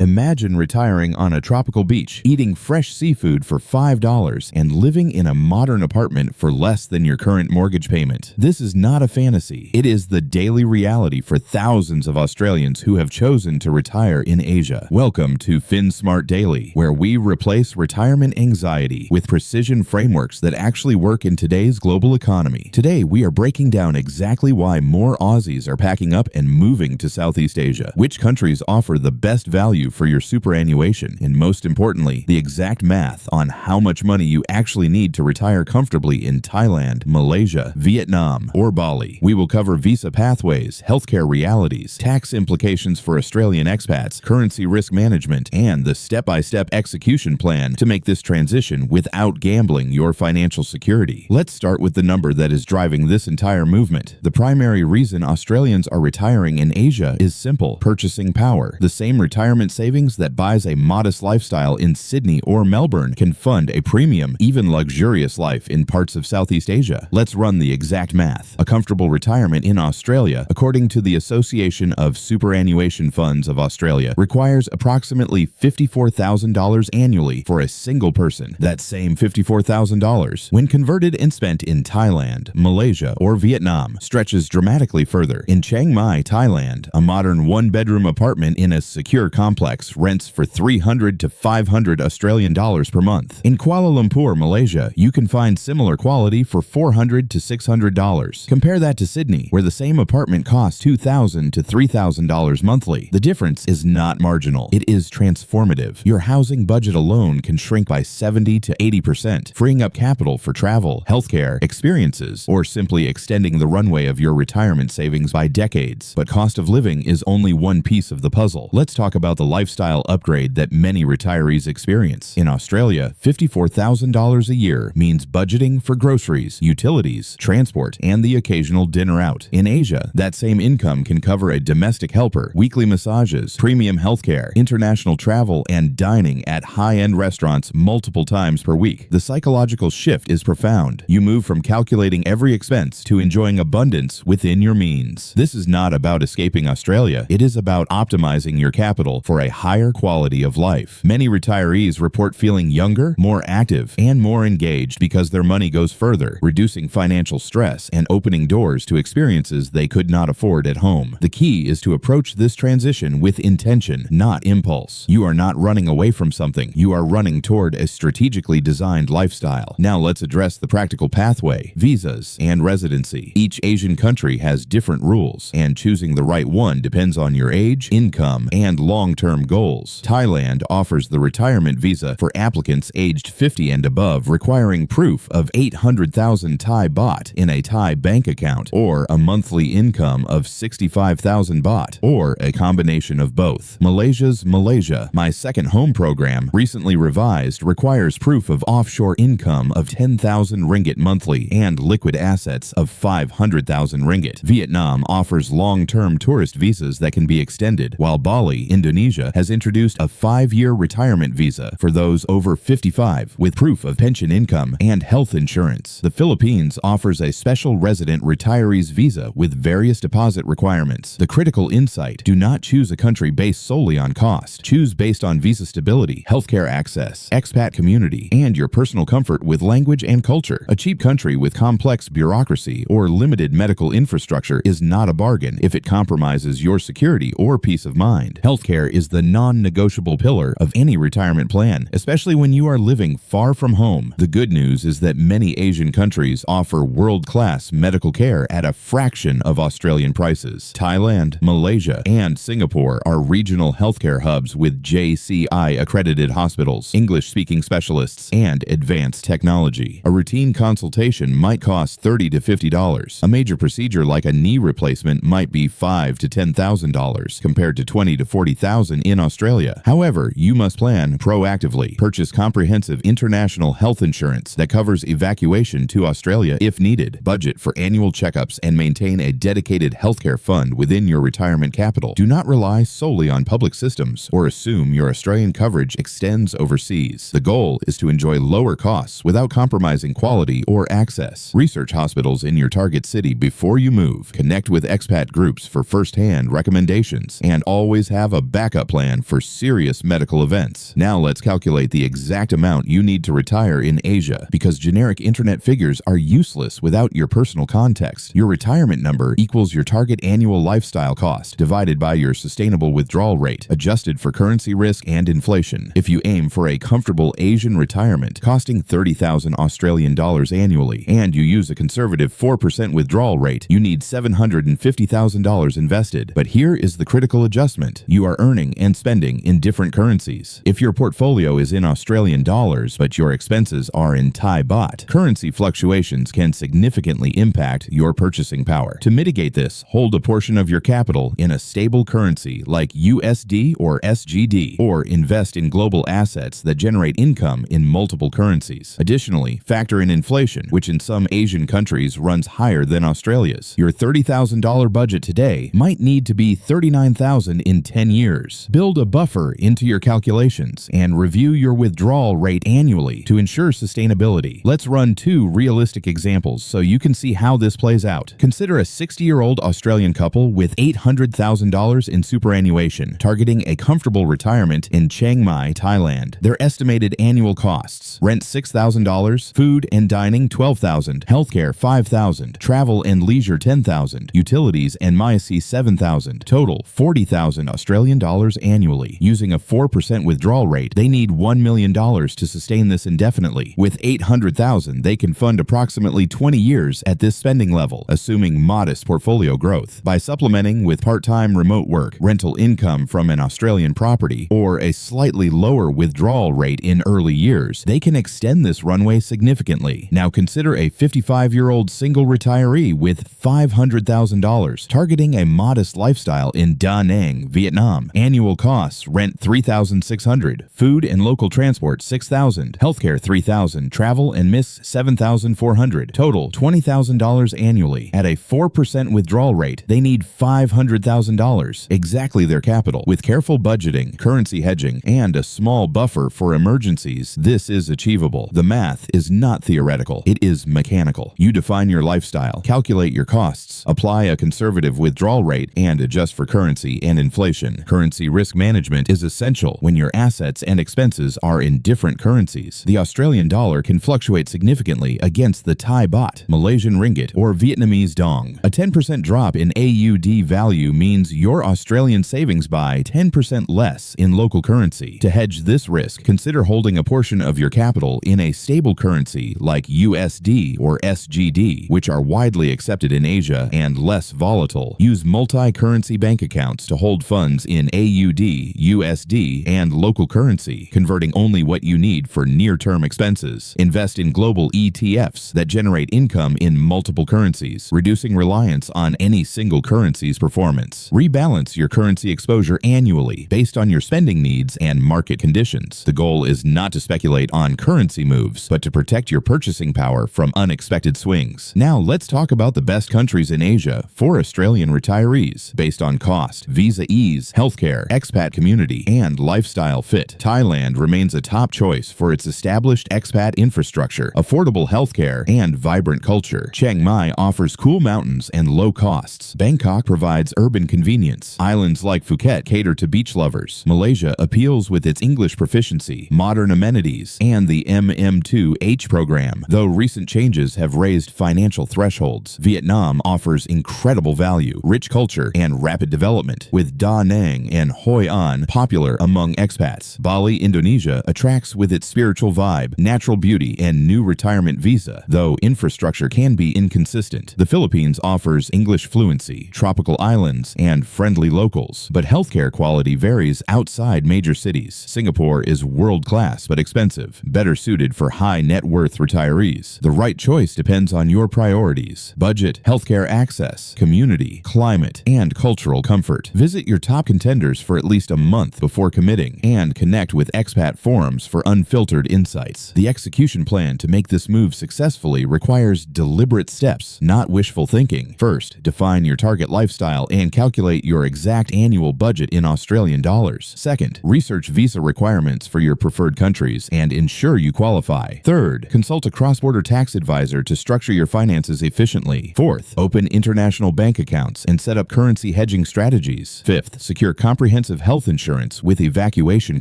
Imagine retiring on a tropical beach, eating fresh seafood for $5, and living in a modern apartment for less than your current mortgage payment. This is not a fantasy. It is the daily reality for thousands of Australians who have chosen to retire in Asia. Welcome to FinSmart Daily, where we replace retirement anxiety with precision frameworks that actually work in today's global economy. Today, we are breaking down exactly why more Aussies are packing up and moving to Southeast Asia, which countries offer the best value for your superannuation, and most importantly, the exact math on how much money you actually need to retire comfortably in Thailand, Malaysia, Vietnam, or Bali. We will cover visa pathways, healthcare realities, tax implications for Australian expats, currency risk management, and the step-by-step execution plan to make this transition without gambling your financial security. Let's start with the number that is driving this entire movement. The primary reason Australians are retiring in Asia is simple: purchasing power. The same retirement savings that buys a modest lifestyle in Sydney or Melbourne can fund a premium, even luxurious life in parts of Southeast Asia. Let's run the exact math. A comfortable retirement in Australia, according to the Association of Superannuation Funds of Australia, requires approximately $54,000 annually for a single person. That same $54,000, when converted and spent in Thailand, Malaysia, or Vietnam, stretches dramatically further. In Chiang Mai, Thailand, a modern one-bedroom apartment in a secure complex rents for $300 to $500 Australian dollars per month. In Kuala Lumpur, Malaysia, you can find similar quality for $400 to $600. Compare that to Sydney, where the same apartment costs $2,000 to $3,000 monthly. The difference is not marginal. It is transformative. Your housing budget alone can shrink by 70 to 80%, freeing up capital for travel, healthcare, experiences, or simply extending the runway of your retirement savings by decades. But cost of living is only one piece of the puzzle. Let's talk about the lifestyle upgrade that many retirees experience. In Australia, $54,000 a year means budgeting for groceries, utilities, transport, and the occasional dinner out. In Asia, that same income can cover a domestic helper, weekly massages, premium healthcare, international travel, and dining at high-end restaurants multiple times per week. The psychological shift is profound. You move from calculating every expense to enjoying abundance within your means. This is not about escaping Australia. It is about optimizing your capital for a higher quality of life. Many retirees report feeling younger, more active, and more engaged because their money goes further, reducing financial stress and opening doors to experiences they could not afford at home. The key is to approach this transition with intention, not impulse. You are not running away from something. You are running toward a strategically designed lifestyle. Now let's address the practical pathway, visas, and residency. Each Asian country has different rules, and choosing the right one depends on your age, income, and long-term goals. Thailand offers the retirement visa for applicants aged 50 and above, requiring proof of 800,000 Thai baht in a Thai bank account, or a monthly income of 65,000 baht, or a combination of both. Malaysia's Malaysia, My Second Home program, recently revised, requires proof of offshore income of 10,000 ringgit monthly and liquid assets of 500,000 ringgit. Vietnam offers long-term tourist visas that can be extended, while Bali, Indonesia, has introduced a 5-year retirement visa for those over 55 with proof of pension income and health insurance. The Philippines offers a special resident retirees visa with various deposit requirements. The critical insight: do not choose a country based solely on cost. Choose based on visa stability, healthcare access, expat community, and your personal comfort with language and culture. A cheap country with complex bureaucracy or limited medical infrastructure is not a bargain if it compromises your security or peace of mind. Healthcare is the non-negotiable pillar of any retirement plan, especially when you are living far from home. The good news is that many Asian countries offer world-class medical care at a fraction of Australian prices. Thailand, Malaysia, and Singapore are regional healthcare hubs with JCI-accredited hospitals, English-speaking specialists, and advanced technology. A routine consultation might cost $30 to $50. A major procedure like a knee replacement might be $5,000 to $10,000, compared to $20,000 to $40,000 in Australia. However, you must plan proactively. Purchase comprehensive international health insurance that covers evacuation to Australia if needed. Budget for annual checkups and maintain a dedicated healthcare fund within your retirement capital. Do not rely solely on public systems or assume your Australian coverage extends overseas. The goal is to enjoy lower costs without compromising quality or access. Research hospitals in your target city before you move. Connect with expat groups for first-hand recommendations, and always have a backup plan for serious medical events. Now let's calculate the exact amount you need to retire in Asia, because generic internet figures are useless without your personal context. Your retirement number equals your target annual lifestyle cost divided by your sustainable withdrawal rate, adjusted for currency risk and inflation. If you aim for a comfortable Asian retirement costing 30,000 Australian dollars annually, and you use a conservative 4% withdrawal rate, you need $750,000 invested. But here is the critical adjustment. You are earning and spending in different currencies. If your portfolio is in Australian dollars, but your expenses are in Thai baht, currency fluctuations can significantly impact your purchasing power. To mitigate this, hold a portion of your capital in a stable currency like USD or SGD, or invest in global assets that generate income in multiple currencies. Additionally, factor in inflation, which in some Asian countries runs higher than Australia's. Your $30,000 budget today might need to be $39,000 in 10 years. Build a buffer into your calculations and review your withdrawal rate annually to ensure sustainability. Let's run two realistic examples so you can see how this plays out. Consider a 60-year-old Australian couple with $800,000 in superannuation, targeting a comfortable retirement in Chiang Mai, Thailand. Their estimated annual costs: rent $6,000, food and dining $12,000, healthcare $5,000, travel and leisure $10,000, utilities and MIAC $7,000. Total $40,000 Australian dollars annually. Using a 4% withdrawal rate, they need $1 million to sustain this indefinitely. With $800,000, they can fund approximately 20 years at this spending level, assuming modest portfolio growth. By supplementing with part-time remote work, rental income from an Australian property, or a slightly lower withdrawal rate in early years, they can extend this runway significantly. Now consider a 55-year-old single retiree with $500,000, targeting a modest lifestyle in Da Nang, Vietnam. Annual costs: rent $3,600, food and local transport $6,000, healthcare $3,000, travel and miss $7,400. Total $20,000 annually. At a 4% withdrawal rate, they need $500,000, exactly their capital. With careful budgeting, currency hedging, and a small buffer for emergencies, this is achievable. The math is not theoretical, it is mechanical. You define your lifestyle, calculate your costs, apply a conservative withdrawal rate, and adjust for currency and inflation. Currency risk management is essential when your assets and expenses are in different currencies. The Australian dollar can fluctuate significantly against the Thai baht, Malaysian ringgit, or Vietnamese dong. A 10% drop in AUD value means your Australian savings buy 10% less in local currency. To hedge this risk, consider holding a portion of your capital in a stable currency like USD or SGD, which are widely accepted in Asia and less volatile. Use multi-currency bank accounts to hold funds in AUD, USD, and local currency, converting only what you need for near-term expenses. Invest in global ETFs that generate income in multiple currencies, reducing reliance on any single currency's performance. Rebalance your currency exposure annually based on your spending needs and market conditions. The goal is not to speculate on currency moves, but to protect your purchasing power from unexpected swings. Now let's talk about the best countries in Asia for Australian retirees based on cost, visa ease, healthcare, expat community, and lifestyle fit. Thailand remains a top choice for its established expat infrastructure, affordable healthcare, and vibrant culture. Chiang Mai offers cool mountains and low costs. Bangkok provides urban convenience. Islands like Phuket cater to beach lovers. Malaysia appeals with its English proficiency, modern amenities, and the MM2H program, though recent changes have raised financial thresholds. Vietnam offers incredible value, rich culture, and rapid development, with Da Nang and Hoi An popular among expats. Bali, Indonesia attracts with its spiritual vibe, natural beauty, and new retirement visa, though infrastructure can be inconsistent. The Philippines offers English fluency, tropical islands, and friendly locals, but healthcare quality varies outside major cities. Singapore is world-class but expensive, better suited for high net worth retirees. The right choice depends on your priorities: budget, healthcare access, community, climate, and cultural comfort. Visit your top contenders for at least a month before committing, and connect with expat forums for unfiltered insights. The execution plan to make this move successfully requires deliberate steps, not wishful thinking. First, define your target lifestyle and calculate your exact annual budget in Australian dollars. Second, research visa requirements for your preferred countries and ensure you qualify. Third, consult a cross-border tax advisor to structure your finances efficiently. Fourth, open international bank accounts and set up currency hedging strategies. Fifth, secure comprehensive comprehensive health insurance with evacuation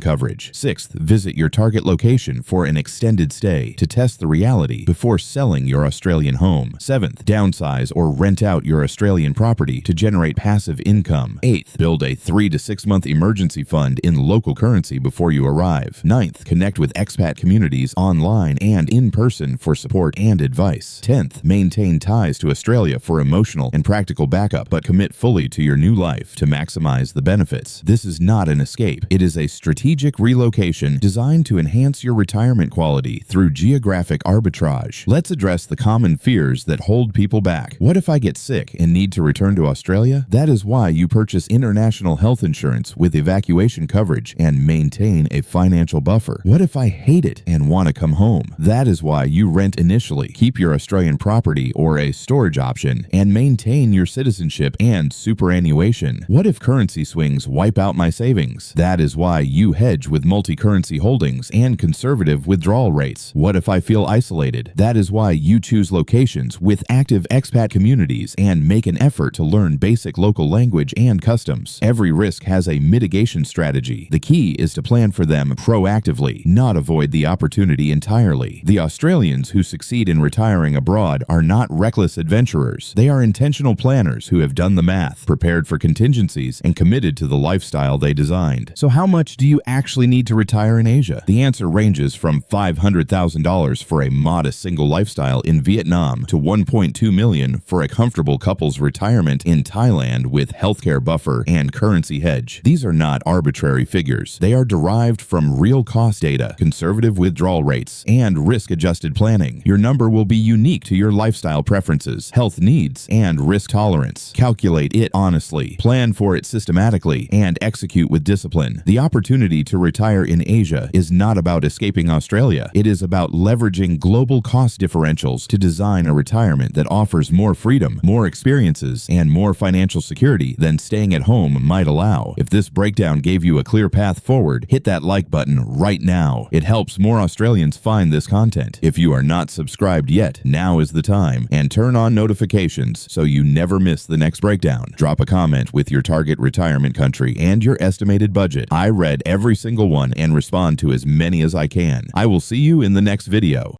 coverage. 6th, visit your target location for an extended stay to test the reality before selling your Australian home. 7th, downsize or rent out your Australian property to generate passive income. 8th, build a 3 to 6 month emergency fund in local currency before you arrive. 9th, connect with expat communities online and in person for support and advice. 10th, maintain ties to Australia for emotional and practical backup, but commit fully to your new life to maximize the benefits. This is not an escape. It is a strategic relocation designed to enhance your retirement quality through geographic arbitrage. Let's address the common fears that hold people back. What if I get sick and need to return to Australia? That is why you purchase international health insurance with evacuation coverage and maintain a financial buffer. What if I hate it and want to come home? That is why you rent initially, keep your Australian property or a storage option, and maintain your citizenship and superannuation. What if currency swings wipe out my savings? That is why you hedge with multi-currency holdings and conservative withdrawal rates. What if I feel isolated? That is why you choose locations with active expat communities and make an effort to learn basic local language and customs. Every risk has a mitigation strategy. The key is to plan for them proactively, not avoid the opportunity entirely. The Australians who succeed in retiring abroad are not reckless adventurers. They are intentional planners who have done the math, prepared for contingencies, and committed to the lifestyle they designed. So how much do you actually need to retire in Asia? The answer ranges from $500,000 for a modest single lifestyle in Vietnam to $1.2 million for a comfortable couple's retirement in Thailand with healthcare buffer and currency hedge. These are not arbitrary figures. They are derived from real cost data, conservative withdrawal rates, and risk-adjusted planning. Your number will be unique to your lifestyle preferences, health needs, and risk tolerance. Calculate it honestly, plan for it systematically, and execute with discipline. The opportunity to retire in Asia is not about escaping Australia. It is about leveraging global cost differentials to design a retirement that offers more freedom, more experiences, and more financial security than staying at home might allow. If this breakdown gave you a clear path forward, hit that like button right now. It helps more Australians find this content. If you are not subscribed yet, now is the time, and turn on notifications so you never miss the next breakdown. Drop a comment with your target retirement country and your estimated budget. I read every single one and respond to as many as I can. I will see you in the next video.